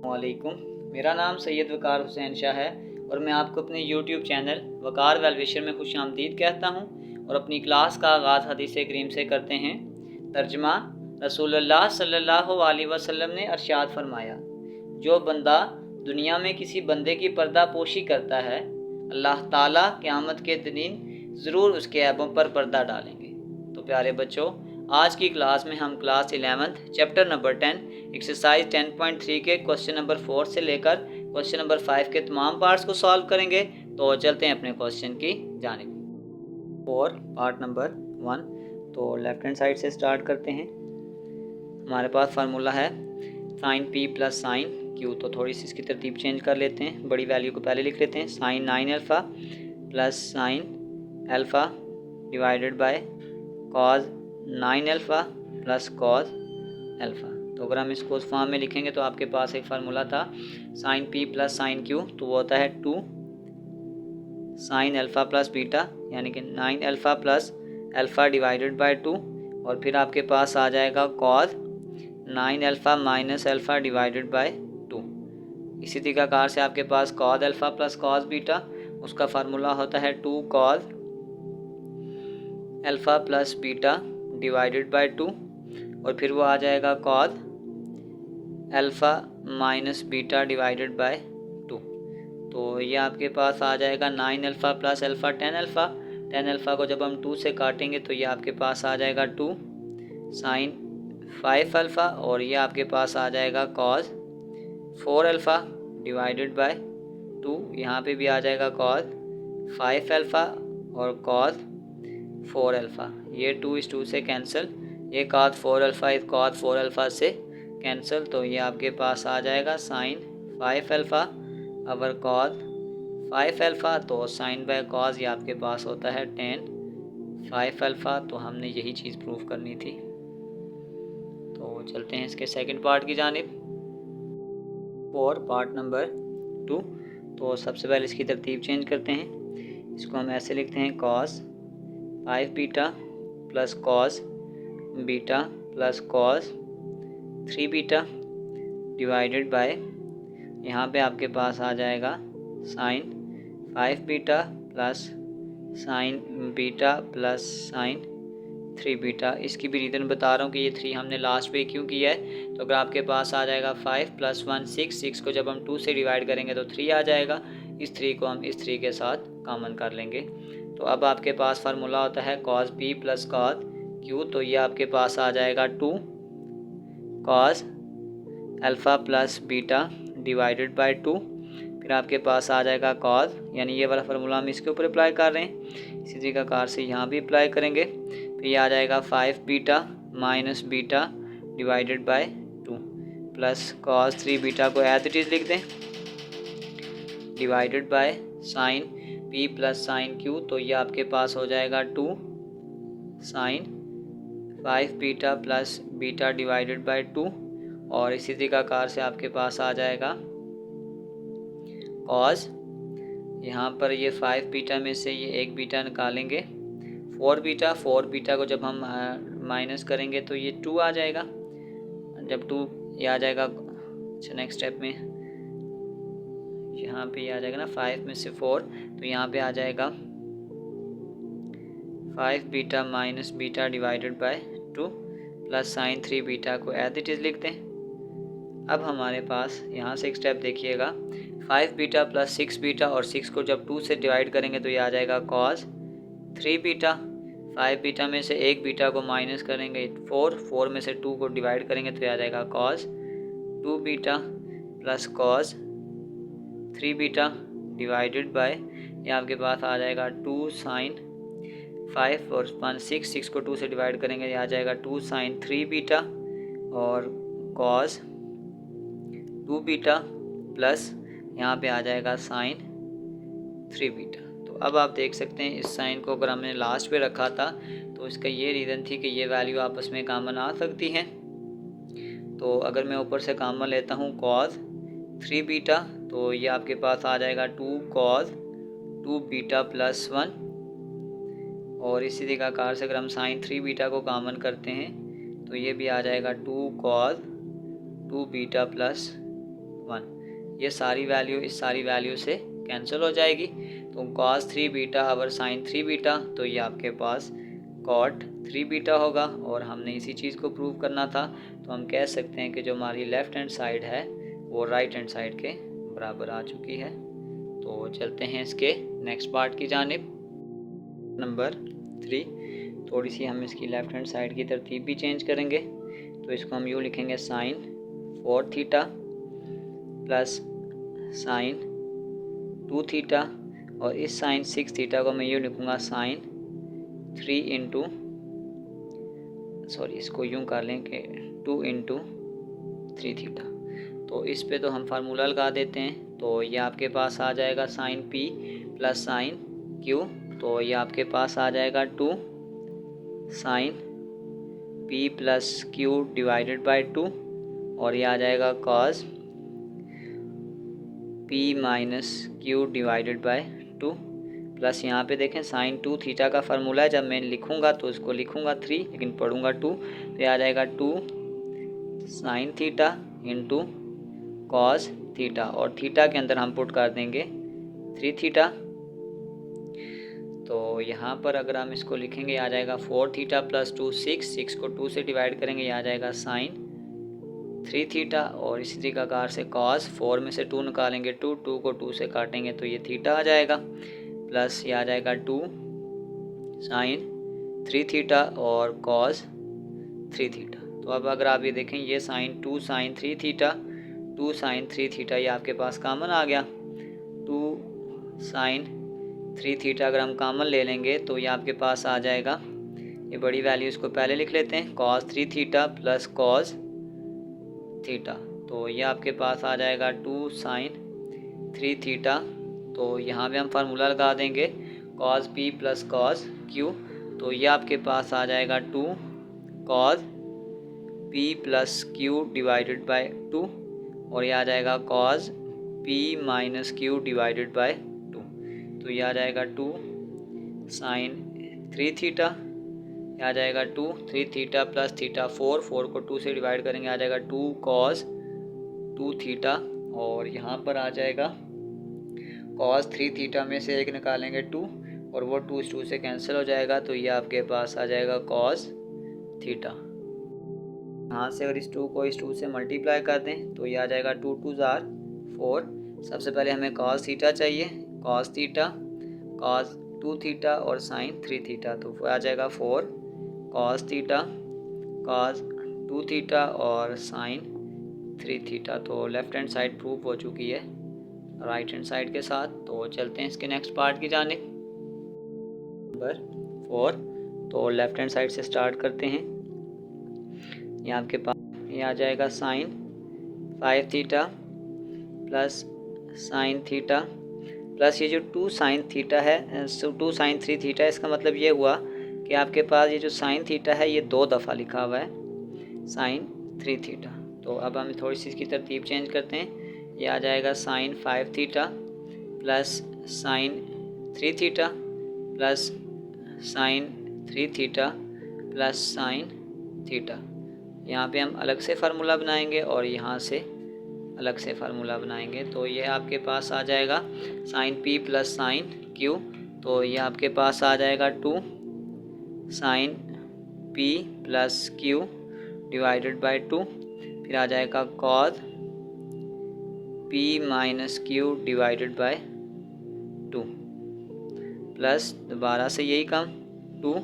वालेकुम। मेरा नाम सैयद वकार हुसैन शाह है और मैं आपको अपने YouTube चैनल वकार वेलविशर में खुश आमदीद कहता हूँ और अपनी क्लास का आगाज़ हदीस करीम से करते हैं। तर्जमा रसूलुल्लाह सल्लल्लाहु अलैहि वसल्लम ने अरशाद फरमाया, जो बंदा दुनिया में किसी बंदे की पर्दा पोशी करता है, अल्लाह ताला क़यामत के दिन ज़रूर उसके ऐबों पर पर्दा डालेंगे। तो प्यारे बच्चों, आज की क्लास में हम क्लास 11 चैप्टर नंबर 10 एक्सरसाइज 10.3 के क्वेश्चन नंबर 4 से लेकर क्वेश्चन नंबर 5 के तमाम पार्ट्स को सॉल्व करेंगे। तो चलते हैं अपने क्वेश्चन की जानिब। और पार्ट नंबर 1, तो लेफ्ट हैंड साइड से स्टार्ट करते हैं। हमारे पास फार्मूला है sine P plus sine Q. तो थोड़ी सी इसकी तरतीब चेंज कर लेते हैं, बड़ी वैल्यू को पहले लिख लेते हैं। Sine 9 alpha plus sine alpha divided by cos 9 alpha plus cos alpha. तो अगर हम इसको उस फॉर्म में लिखेंगे तो आपके पास एक फार्मूला था sine P plus sine Q, तो वो होता है 2 साइन अल्फ़ा प्लस बीटा, यानी कि 9 alpha plus alpha divided by 2, और फिर आपके पास आ जाएगा cos 9 alpha minus alpha divided by 2। इसी तरीक़ाकार से आपके पास cos alpha plus cos beta, उसका फार्मूला होता है 2 cos alpha plus beta divided by 2, और फिर वो आ जाएगा cos alpha minus beta divided by 2। तो ये आपके पास आ जाएगा 9 alpha plus alpha 10 alpha. 10 alpha को जब हम 2 से काटेंगे तो ये आपके पास आ जाएगा 2 साइन 5 अल्फ़ा, और ये आपके पास आ जाएगा कॉज 4 अल्फ़ा डिवाइडेड बाय 2। यहाँ पे भी आ जाएगा कॉज 5 अल्फ़ा और कॉज 4 अल्फ़ा। ये 2 इस 2 से कैंसिल, ये कॉज 4 अल्फ़ा इस कॉज 4 अल्फ़ा से कैंसिल। तो ये आपके पास आ जाएगा sine 5 alpha our cause 5 alpha, तो साइन बाय कॉज ये आपके पास होता है टेन 5 अल्फ़ा। तो हमने यही चीज़ प्रूफ करनी थी। तो चलते हैं इसके सेकंड पार्ट की जानिब और पार्ट नंबर 2। तो सबसे पहले इसकी तरतीब चेंज करते हैं। इसको हम ऐसे लिखते हैं cos 5 beta plus cos beta plus cos 3 beta divided by, यहाँ पे आपके पास आ जाएगा sine 5 beta plus sine beta plus sine 3 beta. इसकी भी रीज़न बता रहा हूँ कि ये 3 हमने लास्ट पे क्यों किया है। तो अगर आपके पास आ जाएगा 5 प्लस 1 6, 6 को जब हम 2 से डिवाइड करेंगे तो 3 आ जाएगा। इस 3 को हम इस 3 के साथ कॉमन कर लेंगे। तो अब आपके पास फार्मूला होता है cos P plus cos Q, तो ये आपके पास आ जाएगा 2 cos alpha plus beta divided by 2। फिर आपके पास आ जाएगा कॉस, यानी ये वाला फार्मूला हम इसके ऊपर अप्लाई कर रहे हैं, इसी तरीक़ाकार से यहाँ भी अप्लाई करेंगे। फिर ये आ जाएगा 5 beta minus beta divided by 2 plus cos 3 beta को एज इट इज़ लिख दें divided by sine P plus sine Q. तो ये आपके पास हो जाएगा 2 sine 5 beta plus beta divided by 2, और इसी तरीक़ाकार से आपके पास आ जाएगा कॉस, यहाँ पर ये 5 बीटा में से ये एक बीटा निकालेंगे 4 बीटा को जब हम माइनस करेंगे तो ये 2 आ जाएगा। जब 2 ये आ जाएगा, अच्छा नेक्स्ट स्टेप में यहाँ पे ये आ जाएगा ना 5 में से 4, तो यहाँ पे आ जाएगा 5 beta minus beta divided by 2 plus sine 3 beta को एज इट इज़ लिख दें। अब हमारे पास यहाँ से एक स्टेप देखिएगा, 5 बीटा प्लस 6 बीटा, और 6 को जब 2 से डिवाइड करेंगे तो ये आ जाएगा कॉस 3 बीटा। 5 बीटा में से एक बीटा को माइनस करेंगे 4 में से 2 को डिवाइड करेंगे तो ये आ जाएगा cos 2 beta plus cos 3 beta divided bye, ये आपके पास आ जाएगा 2 साइन 5 और 6 को 2 से डिवाइड करेंगे ये आ जाएगा 2 साइन 3 बीटा और कॉस 2 बीटा प्लस यहाँ पे आ जाएगा साइन 3 बीटा। तो अब आप देख सकते हैं इस साइन को अगर हमने लास्ट पे रखा था तो इसका ये रीज़न थी कि ये वैल्यू आपस में कॉमन आ सकती हैं। तो अगर मैं ऊपर से कॉमन लेता हूँ कॉस 3 बीटा, तो ये आपके पास आ जाएगा 2 कॉस 2 बीटा प्लस 1, और इसी तरीक़ाकार से अगर हम साइन 3 बीटा को कॉमन करते हैं तो ये भी आ जाएगा 2 कॉस 2 बीटा प्लस 1। ये सारी वैल्यू इस सारी वैल्यू से कैंसिल हो जाएगी। तो cos 3 बीटा और sin 3 बीटा, तो ये आपके पास cot 3 बीटा होगा। और हमने इसी चीज़ को प्रूव करना था, तो हम कह सकते हैं कि जो हमारी लेफ़्ट हैंड साइड है वो राइट हैंड साइड के बराबर आ चुकी है। तो चलते हैं इसके नेक्स्ट पार्ट की जानिब। नंबर 3, थोड़ी सी हम इसकी लेफ़्ट हैंड साइड की तरतीब भी चेंज करेंगे। तो इसको हम यूँ लिखेंगे sin 4 theta plus sin 2 theta, और इस sin 6 थीटा को मैं यूँ लिखूँगा sin 3 इंटू, सॉरी इसको यूँ कर लें कि 2 इंटू 3 थीटा। तो इस पे तो हम फार्मूला लगा देते हैं। तो ये आपके पास आ जाएगा sin p plus sin q, तो ये आपके पास आ जाएगा 2 sin p plus q divided by 2, और ये आ जाएगा cos p minus q divided by 2 plus यहाँ पे देखें sin 2 थीटा का फार्मूला है, जब मैं लिखूँगा तो इसको लिखूँगा 3 लेकिन पढ़ूँगा 2, तो ये आ जाएगा 2 sin theta into cos theta, और थीटा के अंदर हम पुट कर देंगे 3 थीटा। तो यहाँ पर अगर हम इसको लिखेंगे आ जाएगा 4 थीटा प्लस 2 6 को 2 से डिवाइड करेंगे, आ जाएगा sin 3 थीटा। और इसी तरीक़ाकार से cos 4 में से 2 निकालेंगे 2 को 2 से काटेंगे तो ये थीटा आ जाएगा, प्लस ये आ जाएगा 2 sin 3 थीटा और cos 3 थीटा। तो अब अगर आप ये देखें ये2 sin 3 थीटा 2 sin 3 थीटा ये आपके पास कामन आ गया। 2 sin 3 थीटा अगर हम कामन ले लेंगे तो ये आपके पास आ जाएगा, ये बड़ी वैल्यू इसको पहले लिख लेते हैं, cos 3 theta plus cos theta. तो ये आपके पास आ जाएगा 2 sin 3 थीटा। तो यहाँ पे हम फार्मूला लगा देंगे cos p plus cos q, तो ये आपके पास आ जाएगा 2 cos p plus q divided by 2, और ये आ जाएगा cos p minus q divided by 2। तो ये आ जाएगा 2 sin 3 थीटा, ये आ जाएगा 2 3 थीटा प्लस थीटा 4 को 2 से डिवाइड करेंगे आ जाएगा 2 cos 2 थीटा, और यहाँ पर आ जाएगा cos 3 थीटा में से एक निकालेंगे 2, और वो 2 इस 2 से कैंसिल हो जाएगा। तो ये आपके पास आ जाएगा cos थीटा। यहाँ से अगर इस 2 को इस 2 से मल्टीप्लाई कर दें तो ये आ जाएगा 2 2 ज़ार 4। सबसे पहले हमें cos थीटा चाहिए, cos थीटा cos 2 थीटा और sin 3 थीटा, तो आ जाएगा 4 cos थीटा cos 2 थीटा और sin 3 थीटा। तो लेफ़्ट हैंड साइड प्रूफ हो चुकी है राइट हैंड साइड के साथ। तो चलते हैं इसके नेक्स्ट पार्ट की जानिब। नंबर 4, तो लेफ़्ट हैंड साइड से स्टार्ट करते हैं। यहाँ आपके पास ये आ जाएगा sin 5 theta plus sin theta plus ये जो 2 sin थीटा है 2 sin 3 थीटा, इसका मतलब ये हुआ कि आपके पास ये जो sin थीटा है ये 2 दफ़ा लिखा हुआ है sin 3 थीटा। तो अब हम थोड़ी सी इसकी तरतीब चेंज करते हैं। ये आ जाएगा sin 5 theta plus sin 3 theta plus sin 3 theta plus sin theta. यहाँ पे हम अलग से फार्मूला बनाएंगे और यहाँ से अलग से फार्मूला बनाएंगे। तो ये आपके पास आ जाएगा sin p plus sin q, तो ये आपके पास आ जाएगा 2 sin p plus q divided by 2, फिर आ जाएगा cos p minus q divided by 2 plus दोबारा से यही काम 2,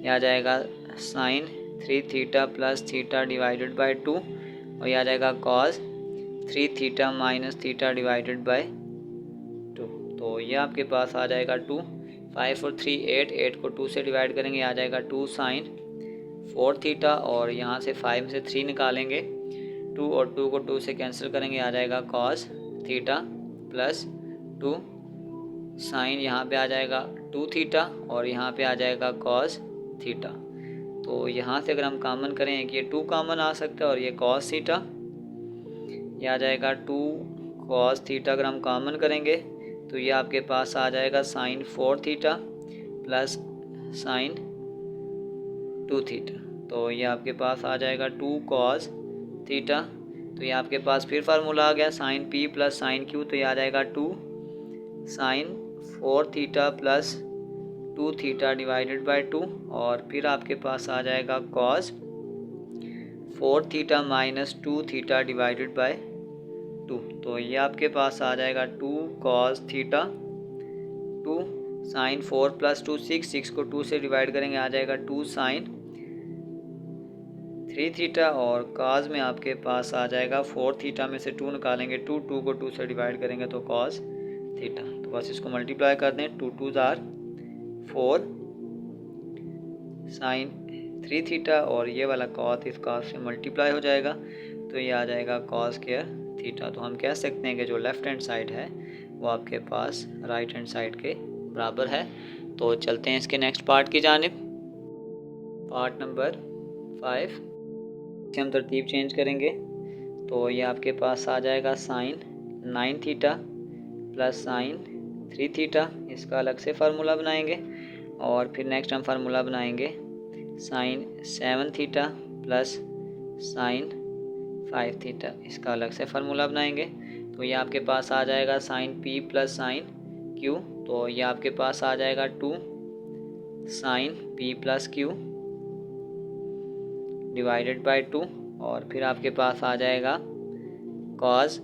ये आ जाएगा sin 3 theta plus theta divided by 2, और ये आ जाएगा cos 3 theta minus theta divided by 2। तो ये आपके पास आ जाएगा 2 5 और 3 8 को 2 से डिवाइड करेंगे आ जाएगा 2 sin 4 थीटा, और यहाँ से 5 में से 3 निकालेंगे 2 और 2 को 2 से कैंसिल करेंगे आ जाएगा cos थीटा प्लस 2 sin, यहाँ पे आ जाएगा 2 थीटा और यहाँ पे आ जाएगा cos थीटा। तो यहाँ से अगर हम कॉमन करें कि ये 2 कॉमन आ सकता है और ये cos थीटा, ये आ जाएगा 2 cos थीटा। अगर हम कॉमन करेंगे तो ये आपके पास आ जाएगा sin 4 theta plus sin 2 theta. तो ये आपके पास आ जाएगा 2 cos थीटा तो ये आपके पास फिर फार्मूला आ गया sine P plus sine Q, तो ये आ जाएगा 2 sine 4 theta plus 2 theta divided by 2, और फिर आपके पास आ जाएगा cos 4 theta minus 2 theta divided by 2। तो ये आपके पास आ जाएगा 2 कॉस थीटा, 2 साइन 4 प्लस 2 6 को 2 से डिवाइड करेंगे आ जाएगा 2 साइन 3 थीटा, और कॉस में आपके पास आ जाएगा 4 थीटा में से 2 निकालेंगे 2 को 2 से डिवाइड करेंगे तो कॉस थीटा। तो बस इसको मल्टीप्लाई कर दें, 2 2 जार 4 साइन 3 थीटा, और ये वाला कॉस इस कॉस से मल्टीप्लाई हो जाएगा तो ये आ जाएगा कॉस स्क्वायर थीटा। तो हम कह सकते हैं कि जो लेफ़्ट हैंड साइड है वो आपके पास राइट हैंड साइड के बराबर है। तो चलते हैं इसके नेक्स्ट पार्ट की जानिब। पार्ट नंबर 5 से हम तरतीब चेंज करेंगे, तो ये आपके पास आ जाएगा sine 9 theta plus sine 3 theta, इसका अलग से फार्मूला बनाएंगे, और फिर नेक्स्ट हम फार्मूला बनाएंगे sine 7 theta plus sine 5 theta, इसका अलग से फार्मूला बनाएंगे। तो ये आपके पास आ जाएगा sine P plus sine Q, तो ये आपके पास आ जाएगा 2 sine P plus Q divided by 2, और फिर आपके पास आ जाएगा cos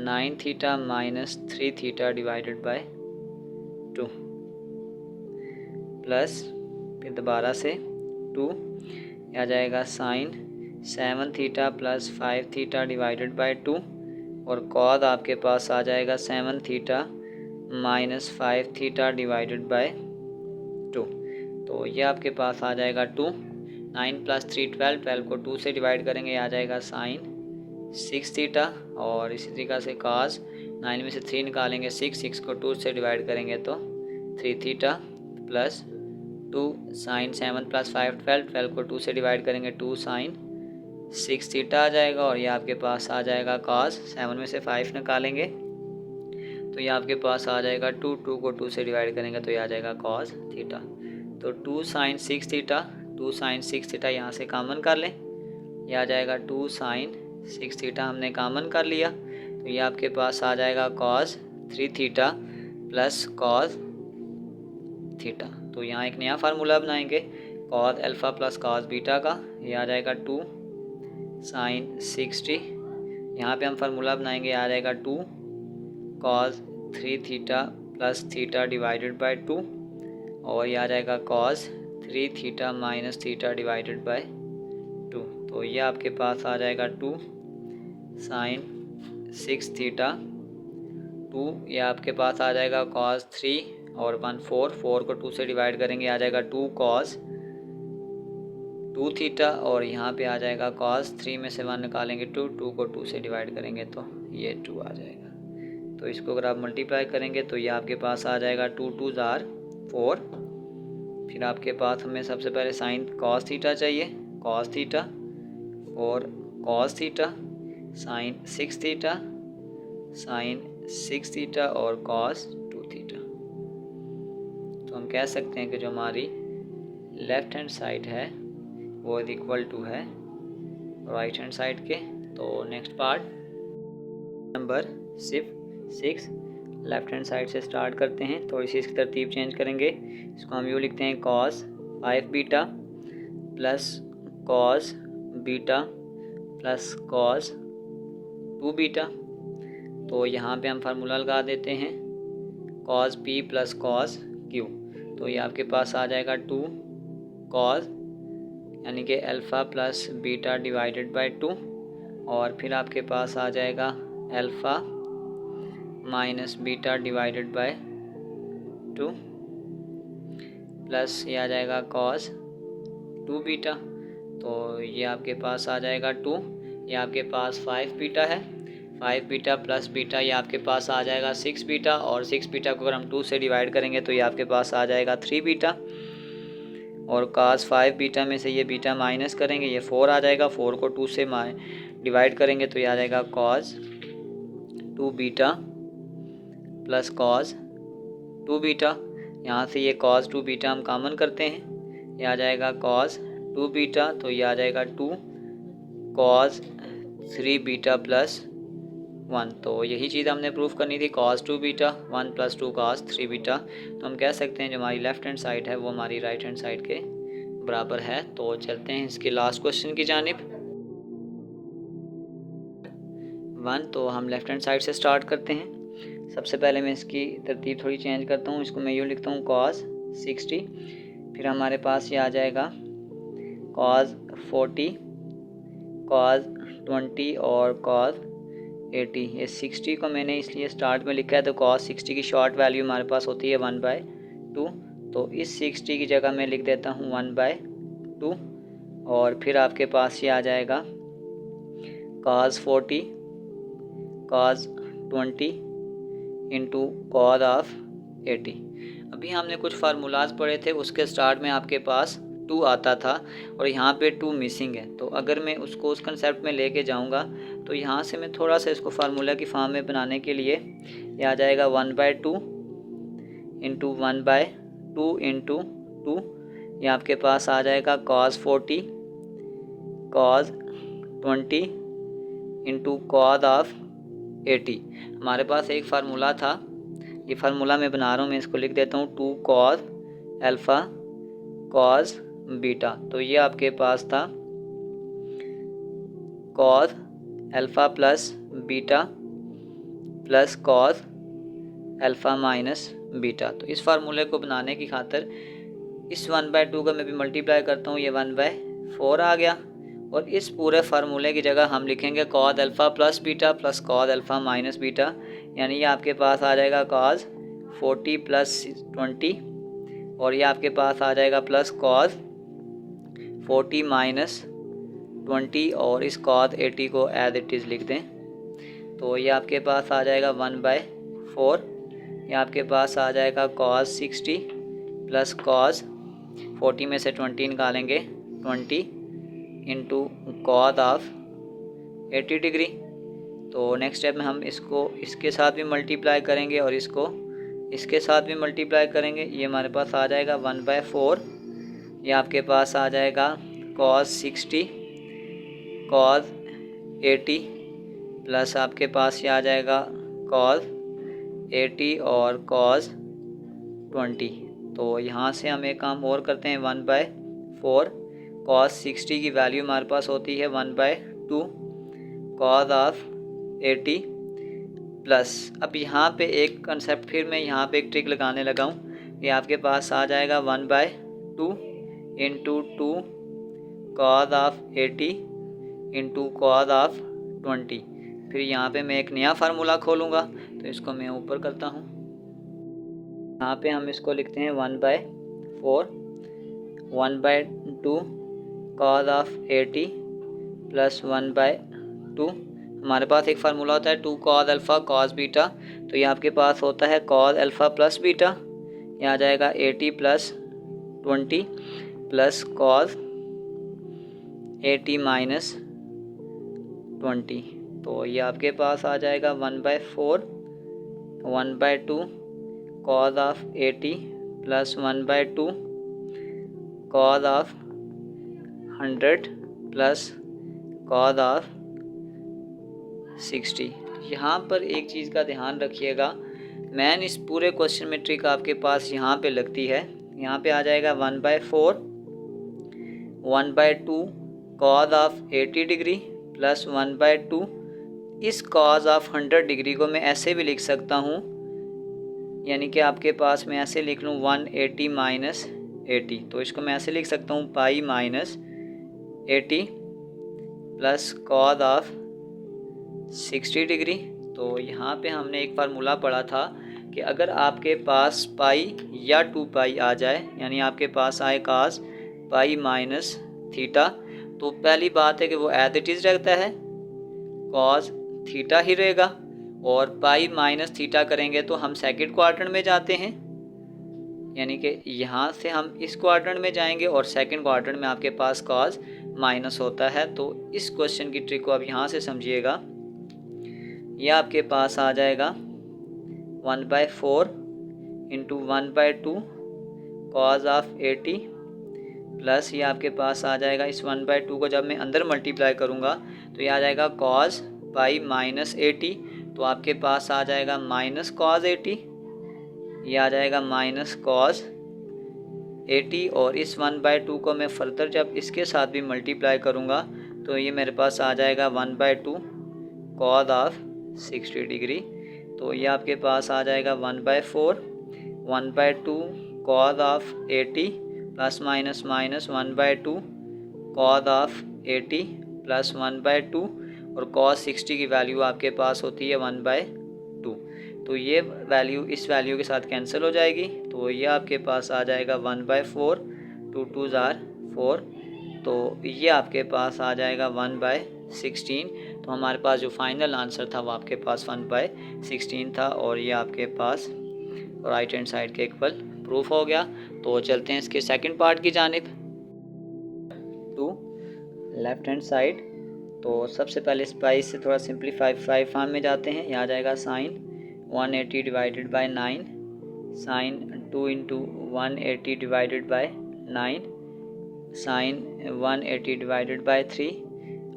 9 theta minus 3 theta divided by 2 plus फिर दोबारा से 2 आ जाएगा sine 7 theta plus 5 theta divided by 2, और कॉस आपके पास आ जाएगा 7 theta minus 5 theta divided by 2। तो ये आपके पास आ जाएगा 2, 9 प्लस 3 12, 12 को 2 से डिवाइड करेंगे आ जाएगा साइन 6 थीटा, और इसी तरीक़ा से कॉस 9 में से 3 निकालेंगे 6 को 2 से डिवाइड करेंगे तो 3 थीटा प्लस 2 साइन 7 प्लस 5 12, 12 को 2 से डिवाइड करेंगे 2 साइन 6 थीटा आ जाएगा, और ये आपके पास आ जाएगा कॉस 7 में से 5 निकालेंगे तो ये आपके पास आ जाएगा 2 को 2 से डिवाइड करेंगे तो ये आ जाएगा कॉस थीटा। तो 2 साइन 6 थीटा, 2 साइन 6 थीटा यहाँ से कॉमन कर लें, यह आ जाएगा 2 साइन 6 थीटा हमने कॉमन कर लिया, तो ये आपके पास आ जाएगा cos 3 theta plus cos theta. तो यहाँ एक नया फार्मूला बनाएंगे cos alpha plus cos beta का, ये आ जाएगा 2 साइन 60, यहाँ पे हम फार्मूला बनाएंगे आ जाएगा 2 cos 3 theta plus theta divided by 2, और ये आ जाएगा cos 3 theta minus theta divided by 2। तो ये आपके पास आ जाएगा 2 साइन 6 थीटा, 2 ये आपके पास आ जाएगा कॉस 3 और 1 4 को 2 से डिवाइड करेंगे आ जाएगा 2 कॉस 2 थीटा, और यहाँ पे आ जाएगा कॉस 3 में से 1 निकालेंगे 2 को 2 से डिवाइड करेंगे तो ये 2 आ जाएगा। तो इसको अगर आप मल्टीप्लाई करेंगे तो ये आपके पास आ जाएगा 2 2 जार 4, फिर आपके पास हमें सबसे पहले साइन कॉस थीटा चाहिए, कॉस थीटा और cos theta, sine 6 theta, sine 6 theta और कॉस 2 थीटा। तो हम कह सकते हैं कि जो हमारी लेफ़्ट हैंड साइड है वो इक्वल टू है राइट हैंड साइड के। तो next part number 6 left hand side से स्टार्ट करते हैं। थोड़ी सी इसकी तरतीब चेंज करेंगे, इसको हम यूँ लिखते हैं cos 5 beta plus cos beta plus cos 2 beta. तो यहाँ पे हम फार्मूला लगा देते हैं cos P plus cos Q, तो ये आपके पास आ जाएगा 2 कॉस यानी कि alpha plus beta divided by 2, और फिर आपके पास आ जाएगा alpha minus beta divided by 2 plus ये आ जाएगा कॉस 2 बीटा। तो ये आपके पास आ जाएगा 2, ये आपके पास 5 बीटा है, 5 बीटा प्लस बीटा ये आपके पास आ जाएगा 6 बीटा, और 6 बीटा को अगर हम 2 से डिवाइड करेंगे तो ये आपके पास आ जाएगा 3 बीटा, और cos 5 बीटा में से ये बीटा माइनस करेंगे ये 4 आ जाएगा, 4 को 2 से डिवाइड करेंगे तो ये आ जाएगा cos 2 beta plus cos 2 beta. यहाँ से ये cos 2 बीटा हम कॉमन करते हैं, ये आ जाएगा cos 2 बीटा, तो ये आ जाएगा 2 cos 3 बीटा प्लस 1। तो यही चीज़ हमने प्रूफ करनी थी, cos 2 बीटा 1 + 2 cos 3 बीटा। तो हम कह सकते हैं जो हमारी लेफ़्ट हैंड साइड है वो हमारी राइट हैंड साइड के बराबर है। तो चलते हैं इसके लास्ट क्वेश्चन की जानिब। 1 तो हम लेफ़्ट हैंड साइड से स्टार्ट करते हैं। सबसे पहले मैं इसकी तरतीब थोड़ी चेंज करता हूँ, इसको मैं यूँ लिखता हूँ cos 60, फिर हमारे पास ये आ जाएगा cos 40, cos 20 और cos 80। ये 60 को मैंने इसलिए स्टार्ट में लिखा है, तो cos 60 की शॉर्ट वैल्यू हमारे पास होती है 1/2। तो इस 60 की जगह मैं लिख देता हूँ 1/2। और फिर आपके पास ये आ जाएगा cos 40, cos 20 into cos of 80। अभी हमने कुछ फार्मूलाज पढ़े थे, उसके स्टार्ट में आपके पास 2 आता था और यहाँ पे 2 मिसिंग है। तो अगर मैं उसको उस कंसेप्ट में लेके जाऊँगा तो यहाँ से मैं थोड़ा सा इसको फार्मूला की फॉर्म में बनाने के लिए ये आ जाएगा 1/2 इंटू 1/2 इंटू 2। ये आपके पास आ जाएगा cos 40, cos 20 into cos of 80। हमारे पास एक फार्मूला था, ये फार्मूला मैं बना रहा हूँ, मैं इसको लिख देता हूँ 2 cos अल्फ़ा cos बीटा। तो ये आपके पास था cos alpha plus beta plus cos alpha minus beta. तो इस फार्मूले को बनाने की खातिर इस 1/2 का मैं भी मल्टीप्लाई करता हूँ, ये 1/4 आ गया। और इस पूरे फार्मूले की जगह हम लिखेंगे cos alpha plus beta plus cos alpha minus beta, यानी ये आपके पास आ जाएगा cos 40 + 20 और ये आपके पास आ जाएगा प्लस cos 40 - 20 और इस cos 80 को एज इट इज़ लिख दें। तो ये आपके पास आ जाएगा 1/4। ये आपके पास आ जाएगा cos 60 प्लस cos 40 में से 20 निकालेंगे 20 इंटू cos ऑफ 80 डिग्री। तो नेक्स्ट स्टेप में हम इसको इसके साथ भी मल्टीप्लाई करेंगे और इसको इसके साथ भी मल्टीप्लाई करेंगे। ये हमारे पास आ जाएगा 1/4। ये आपके पास आ जाएगा cos 60 cos 80 प्लस आपके पास ये आ जाएगा cos 80 और cos 20। तो यहाँ से हम एक काम और करते हैं, 1/4 cos 60 की वैल्यू हमारे पास होती है 1/2 cos ऑफ 80 प्लस, अब यहाँ पे एक कंसेप्ट फिर मैं यहाँ पे एक ट्रिक लगाने लगा हूँ। ये आपके पास आ जाएगा 1/2 into 2 cos of 80 into cos of 20। फिर यहाँ पे मैं एक नया फार्मूला खोलूँगा, तो इसको मैं ऊपर करता हूँ। यहाँ पे हम इसको लिखते हैं 1/4 1/2 cos ऑफ 80 प्लस 1/2। हमारे पास एक फार्मूला होता है 2 cos अल्फ़ा cos बीटा, तो ये आपके पास होता है cos अल्फ़ा प्लस बीटा। ये आ जाएगा 80 + 20 प्लस cos 80 - 20। तो ये आपके पास आ जाएगा 1/4 1/2 cos of 80 plus 1/2 cos of 100 plus cos of 60। यहाँ पर एक चीज़ का ध्यान रखिएगा, मैन इस पूरे क्वेश्चन में ट्रिक आपके पास यहाँ पे लगती है। यहाँ पे आ जाएगा 1/4 1/2 cos ऑफ 80 डिग्री प्लस 1/2 इस cos ऑफ 100 डिग्री को मैं ऐसे भी लिख सकता हूँ, यानी कि आपके पास मैं ऐसे लिख लूँ 180 - 80। तो इसको मैं ऐसे लिख सकता हूँ पाई -80 प्लस cos ऑफ 60 डिग्री। तो यहाँ पे हमने एक फार्मूला पढ़ा था कि अगर आपके पास पाई या 2 पाई आ जाए, यानी आपके पास आए cos पाई माइनस थीटा, तो पहली बात है कि वो एज इट इज़ रहता है, cos थीटा ही रहेगा। और पाई माइनस थीटा करेंगे तो हम सेकंड क्वाड्रेंट में जाते हैं, यानी कि यहाँ से हम इस क्वाड्रेंट में जाएंगे और सेकंड क्वाड्रेंट में आपके पास cos माइनस होता है। तो इस क्वेश्चन की ट्रिक को आप यहाँ से समझिएगा। यह आपके पास आ जाएगा 1/4 इंटू 1/2 cos ऑफ 80 प्लस ये आपके पास आ जाएगा, इस 1/2 को जब मैं अंदर मल्टीप्लाई करूँगा तो ये आ जाएगा cos पाई माइनस 80, तो आपके पास आ जाएगा माइनस cos 80, ये आ जाएगा माइनस cos 80, और इस 1/2 को मैं फर्दर जब इसके साथ भी मल्टीप्लाई करूँगा तो ये मेरे पास आ जाएगा 1/2 cos ऑफ 60 डिग्री। तो ये आपके पास आ जाएगा 1/4 1/2 cos of 80 plus minus minus 1/2 cos of 80 plus 1/2, और cos 60 की वैल्यू आपके पास होती है 1/2। तो ये वैल्यू इस वैल्यू के साथ कैंसिल हो जाएगी, तो ये आपके पास आ जाएगा 1/4, 2 2 आर 4, तो ये आपके पास आ जाएगा 1/16। तो हमारे पास जो फाइनल आंसर था वो आपके पास 1/16 था, और ये आपके पास राइट हैंड साइड के इक्वल प्रूफ हो गया। तो चलते हैं इसके सेकंड पार्ट की जानिब, टू लेफ्ट हैंड साइड। तो सबसे पहले स्पाइस से थोड़ा सिंप्लीफाई फॉर्म में जाते हैं। यहाँ आ जाएगा sine 180 divided by 9, sine 2 into 180 divided by 9, sine 180 divided by 3,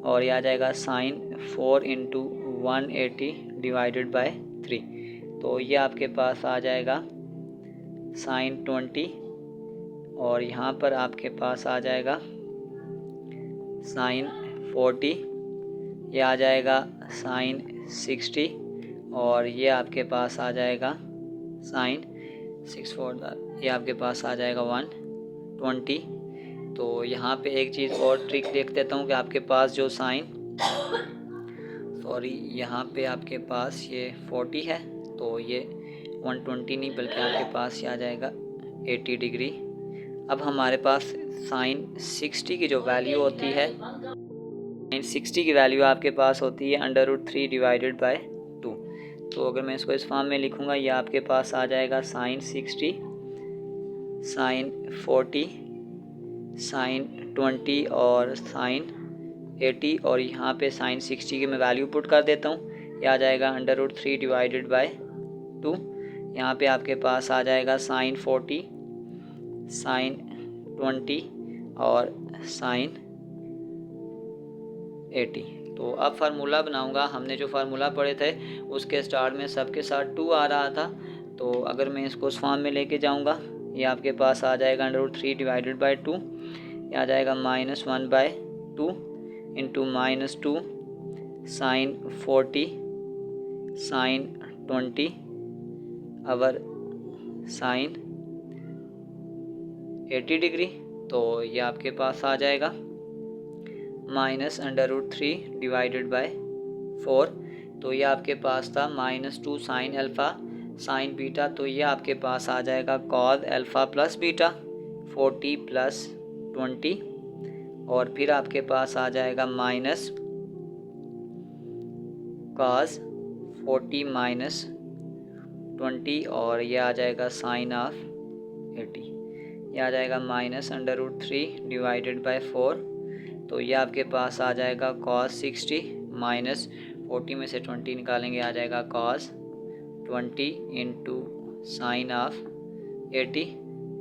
और यह आ जाएगा साइन 4 इंटू 180 डिवाइडेड बाय 3। तो ये आपके पास आ जाएगा साइन 20, और यहाँ पर आपके पास आ जाएगा साइन 40, ये आ जाएगा साइन 60, और ये आपके पास आ जाएगा साइन 6/4, ये आपके पास आ जाएगा 120। तो यहाँ पे एक चीज़ और ट्रिक देख देता हूँ कि आपके पास जो यहाँ पे आपके पास ये 40 है, तो ये 120 नहीं बल्कि आपके पास ये आ जाएगा 80 डिग्री। अब हमारे पास साइन 60 की जो वैल्यू होती है, साइन 60 की वैल्यू आपके पास होती है √3 डिवाइडेड बाय 2। तो अगर मैं इसको इस फॉर्म में लिखूँगा, ये आपके पास आ जाएगा साइन 60, साइन 40, साइन 20 और साइन 80, और यहाँ पे साइन 60 की मैं वैल्यू पुट कर देता हूँ। ये आ जाएगा √3 डिवाइडेड बाय 2। यहाँ पे आपके पास आ जाएगा साइन 40, साइन 20 और साइन 80। तो अब फार्मूला बनाऊंगा। हमने जो फार्मूला पढ़े थे उसके स्टार्ट में सबके साथ 2 आ रहा था, तो अगर मैं इसको उस फॉर्म में लेके जाऊंगा, ये आपके पास आ जाएगा √3 डिवाइडेड बाय 2, ये आ जाएगा -1/2 इंटू -2 साइन 40 साइन 20 और साइन 80 डिग्री। तो ये आपके पास आ जाएगा -√3 डिवाइडेड बाय 4। तो ये आपके पास था -2 साइन अल्फ़ा साइन बीटा, तो ये आपके पास आ जाएगा cos alpha plus beta 40 plus 20, और फिर आपके पास आ जाएगा माइनस कॉस 40 माइनस 20, और ये आ जाएगा साइन ऑफ 80। ये आ जाएगा -√3 डिवाइडेड बाय 4। तो ये आपके पास आ जाएगा cos 60 माइनस 40 में से 20 निकालेंगे, आ जाएगा cos 20 इंटू साइन ऑफ 80।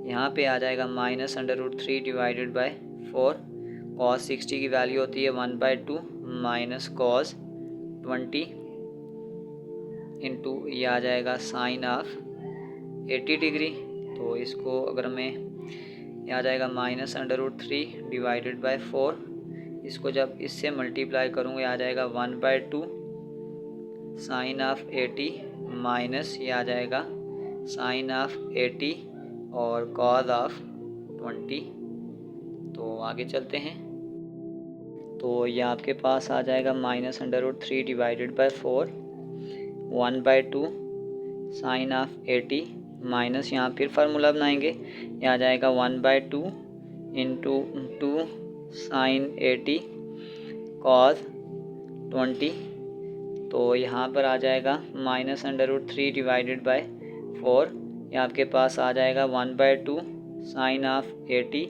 यहाँ पे आ जाएगा -√3 डिवाइडेड बाय 4। cos 60 की वैल्यू होती है 1/2 माइनस cos 20 इंटू ये आ जाएगा साइन ऑफ 80 डिग्री। तो इसको अगर मैं ये आ जाएगा -√3 डिवाइडेड बाय 4, इसको जब इससे मल्टीप्लाई करूँगा आ जाएगा 1/2 साइन ऑफ 80 माइनस ये आ जाएगा साइन ऑफ 80 और कॉस ऑफ 20। तो आगे चलते हैं। तो ये आपके पास आ जाएगा -√3 divided by 4, 1/2 sine of 80 minus यहाँ फिर फार्मूला बनाएंगे, ये आ जाएगा 1/2 इंटू 2 साइन 80 कॉस 20। तो यहाँ पर आ जाएगा -√3 डिवाइडेड बाय 4, ये आपके पास आ जाएगा 1/2 साइन ऑफ 80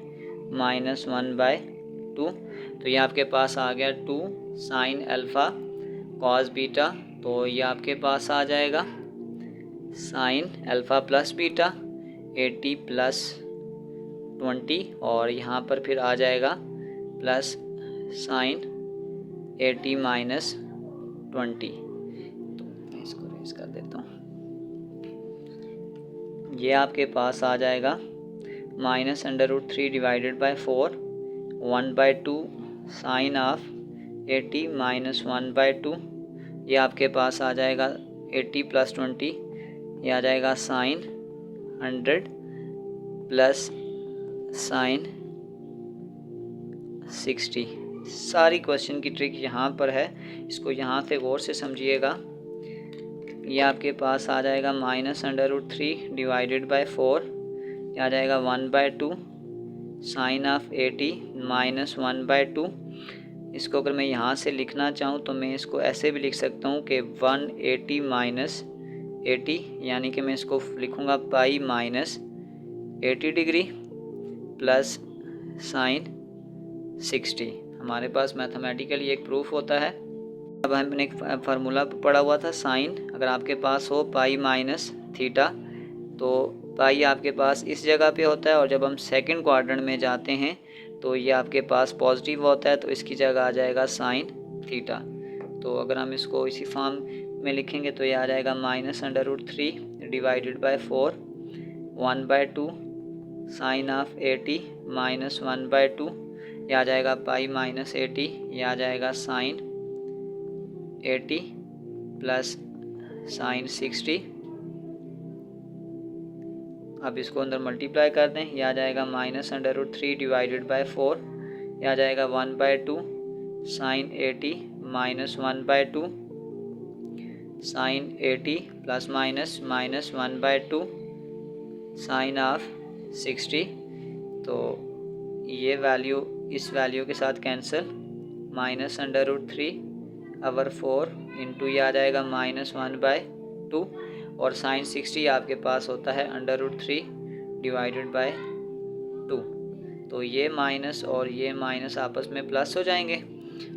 माइनस 1/2। तो ये आपके पास आ गया 2 साइन अल्फ़ा कॉस बीटा। तो ये आपके पास आ जाएगा sine alpha plus beta 80 plus 20, और यहाँ पर फिर आ जाएगा प्लस साइन 80 माइनस 20। तो मैं इसको रेस कर देता हूँ। ये आपके पास आ जाएगा -√3 divided by 4, 1/2 sine of 80 minus 1/2। ये आपके पास आ जाएगा 80 प्लस 20, ये आ जाएगा साइन 100 प्लस साइन 60। सारी क्वेश्चन की ट्रिक यहाँ पर है, इसको यहाँ से गौर से समझिएगा। ये आपके पास आ जाएगा -√3 डिवाइडेड बाय 4, ये आ जाएगा 1/2 साइन ऑफ 80 माइनस 1/2। इसको अगर मैं यहाँ से लिखना चाहूँ तो मैं इसको ऐसे भी लिख सकता हूँ कि 180 माइनस 80, यानी कि मैं इसको लिखूँगा pi minus 80 degree plus sign 60। हमारे पास मैथमेटिकली एक प्रूफ होता है। अब हमने एक फार्मूला पढ़ा हुआ था साइन, अगर आपके पास हो पाई माइनस थीटा, तो पाई आपके पास इस जगह पे होता है, और जब हम सेकंड क्वाड्रेंट में जाते हैं तो ये आपके पास पॉजिटिव होता है, तो इसकी जगह आ जाएगा साइन थीटा। तो अगर हम इसको इसी फॉर्म में लिखेंगे तो ये आ जाएगा -√3 divided by 4, 1/2 sine of 80 minus 1/2, ये आ जाएगा पाई माइनस 80, ये आ जाएगा साइन 80 प्लस साइन 60। अब इसको अंदर मल्टीप्लाई कर दें, यह आ जाएगा -√3 डिवाइडेड बाय 4, यह आ जाएगा 1/2 sine 80 minus 1/2 sine 80 plus minus minus 1/2 sine of 60। तो ये वैल्यू इस वैल्यू के साथ कैंसिल, -√3 ओवर 4 इंटू ये आ जाएगा -1/2, और साइन 60 आपके पास होता है √3 डिवाइडेड बाय 2। तो ये माइनस और ये माइनस आपस में प्लस हो जाएंगे,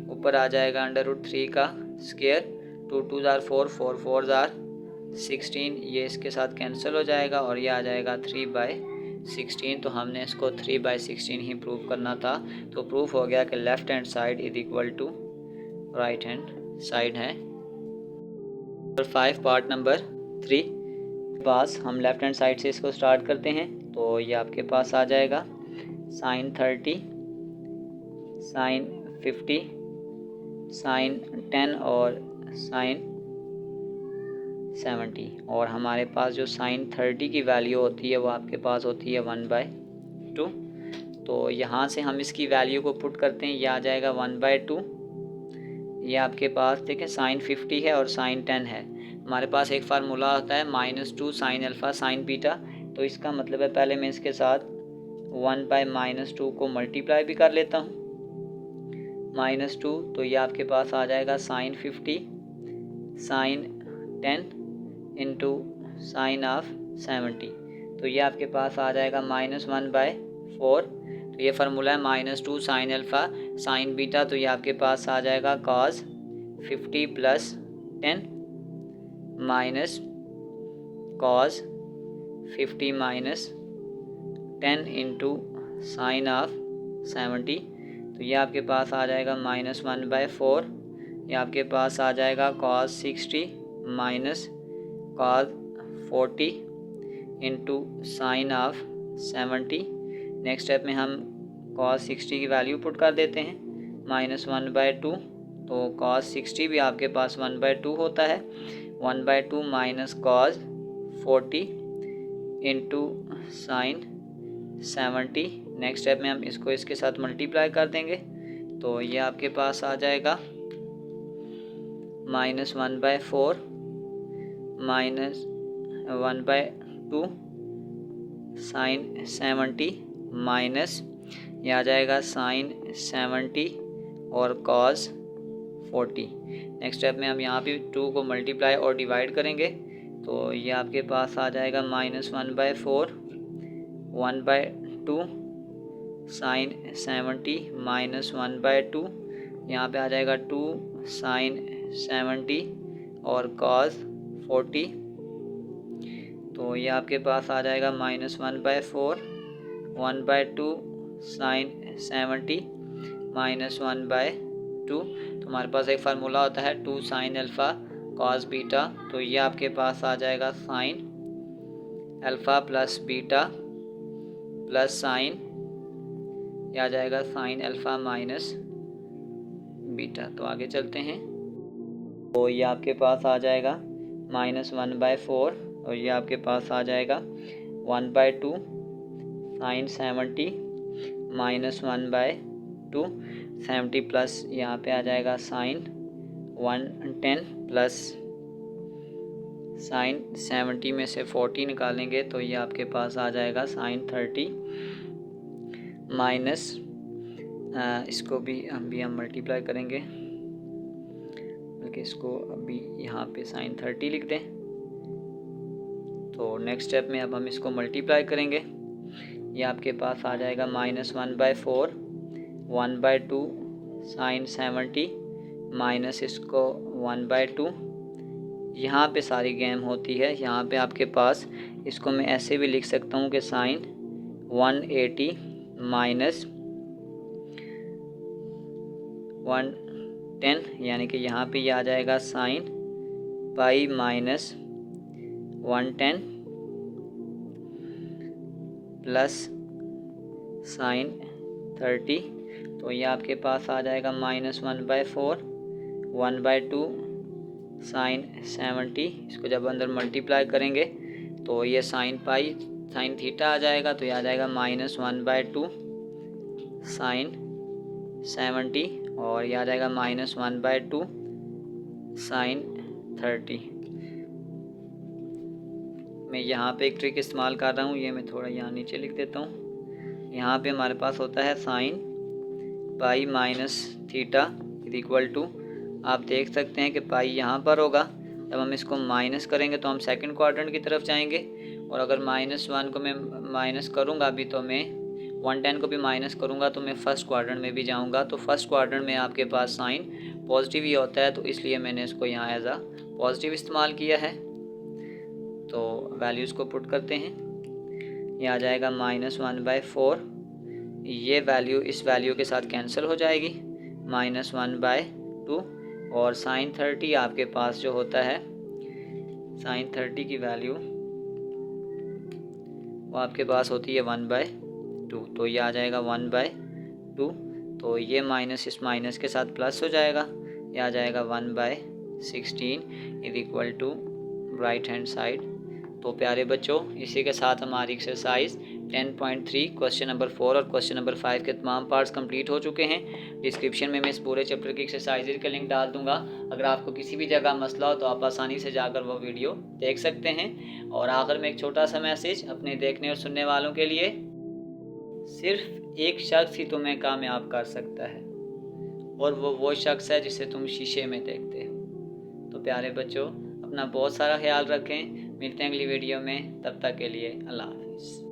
ऊपर आ जाएगा √3 का स्क्वायर, 2 2 जार 4, 4 4 जार 16, ये इसके साथ कैंसिल हो जाएगा, और ये आ जाएगा 3/16। तो हमने इसको 3/16 ही प्रूव करना था। तो प्रूफ हो गया कि left hand side is equal to right hand side है। नंबर 5 पार्ट नंबर 3 पास हम लेफ़्ट हैंड साइड से इसको स्टार्ट करते हैं। तो ये आपके पास आ जाएगा साइन 30, साइन 50, साइन 10 और साइन 70। और हमारे पास जो साइन 30 की वैल्यू होती है वो आपके पास होती है 1/2। तो यहाँ से हम इसकी वैल्यू को पुट करते हैं, यह आ जाएगा 1/2। ये आपके पास देखें साइन 50 है और साइन 10 है। हमारे पास एक फार्मूला होता है -2 साइन अल्फ़ा साइन बीटा। तो इसका मतलब है पहले मैं इसके साथ 1/-2 को मल्टीप्लाई भी कर लेता हूँ, -2। तो ये आपके पास आ जाएगा sine 50 sine 10 into sine of 70। तो ये आपके पास आ जाएगा -1/4। तो ये फार्मूला है -2 साइन अल्फ़ा साइन बीटा। तो ये आपके पास आ जाएगा cos 50 plus 10 minus cos 50 minus 10 into sine of 70। तो ये आपके पास आ जाएगा -1/4। ये आपके पास आ जाएगा cos 60 minus cos 40 into sine of 70। Next step में हम cos 60 की वैल्यू पुट कर देते हैं, -1/2। तो cos 60 भी आपके पास 1/2 होता है, 1/2 minus cos 40 into sine 70। Next step में हम इसको इसके साथ मल्टीप्लाई कर देंगे। तो ये आपके पास आ जाएगा -1/4 माइनस 1/2 साइन 70 माइनस ये आ जाएगा साइन 70 और cos 40। नेक्स्ट स्टेप में हम यहाँ भी 2 को मल्टीप्लाई और डिवाइड करेंगे। तो ये आपके पास आ जाएगा -1/4 1/2 साइन 70 माइनस 1/2, यहाँ पे आ जाएगा 2 साइन 70 और cos 40। तो ये आपके पास आ जाएगा -1/4 1/2 साइन 70 माइनस 1/2 2, तो हमारे पास एक फार्मूला होता है 2 साइन अल्फ़ा कॉस बीटा। तो ये आपके पास आ जाएगा sine alpha plus beta plus sign, ये आ जाएगा साइन अल्फ़ा माइनस बीटा। तो आगे चलते हैं, तो ये आपके पास आ जाएगा -1/4 और ये आपके पास आ जाएगा 1/2 साइन 70 -1/2 70 प्लस यहाँ पे आ जाएगा साइन 110 प्लस साइन 70 में से 40 निकालेंगे तो ये आपके पास आ जाएगा साइन 30 माइनस इसको भी हम मल्टीप्लाई करेंगे, बल्कि इसको अभी यहाँ पे साइन 30 लिख दें। तो नेक्स्ट स्टेप में अब हम इसको मल्टीप्लाई करेंगे, ये आपके पास आ जाएगा -1/4 1/2 साइन 70 माइनस इसको 1/2। यहाँ पे सारी गेम होती है, यहाँ पे आपके पास इसको मैं ऐसे भी लिख सकता हूँ कि साइन 180 माइनस 110, यानी कि यहाँ पे ये आ जाएगा sign pi minus 110 plus sign 30। तो ये आपके पास आ जाएगा -1/4 1/2 साइन 70। इसको जब अंदर मल्टीप्लाई करेंगे तो ये साइन पाई साइन थीटा आ जाएगा, तो ये आ जाएगा -1/2 साइन 70 और ये आ जाएगा -1/2 साइन 30। मैं यहाँ पे एक ट्रिक इस्तेमाल कर रहा हूँ, ये मैं थोड़ा यहाँ नीचे लिख देता हूँ। यहाँ पे हमारे पास होता है sine pi minus theta equal to, आप देख सकते हैं कि पाई यहाँ पर होगा, जब हम इसको माइनस करेंगे तो हम सेकंड क्वाड्रेंट की तरफ जाएंगे, और अगर -1 को मैं माइनस करूँगा अभी तो मैं 110 को भी माइनस करूँगा तो मैं फर्स्ट क्वाड्रेंट में भी जाऊँगा। तो फर्स्ट क्वाड्रेंट में आपके पास साइन पॉजिटिव ही होता है, तो इसलिए मैंने इसको यहाँ एज आ पॉजिटिव इस्तेमाल किया है। तो वैल्यूज़ को पुट करते हैं, ये आ जाएगा -1/4, ये वैल्यू इस वैल्यू के साथ कैंसिल हो जाएगी, -1/2 और साइन 30 आपके पास जो होता है साइन 30 की वैल्यू वो आपके पास होती है 1/2, तो ये आ जाएगा 1/2। तो ये माइनस इस माइनस के साथ प्लस हो जाएगा, ये आ जाएगा 1/16 is equal to right hand side. तो प्यारे बच्चों, इसी के साथ हमारी एक्सरसाइज 10.3 क्वेश्चन नंबर 4 और क्वेश्चन नंबर 5 के तमाम पार्ट्स कंप्लीट हो चुके हैं। डिस्क्रिप्शन में मैं इस पूरे चैप्टर की एक्सरसाइजेज का लिंक डाल दूंगा, अगर आपको किसी भी जगह मसला हो तो आप आसानी से जाकर वो वीडियो देख सकते हैं। और आखिर में एक छोटा सा मैसेज अपने देखने और सुनने वालों के लिए, सिर्फ एक शख्स ही तुम्हें कामयाब कर सकता है और वो शख्स है जिसे तुम शीशे में देखते हो। तो प्यारे बच्चों, अपना बहुत सारा ख्याल रखें, मिलते हैं अगली वीडियो में, तब तक के लिए अल्लाह हाफिज़।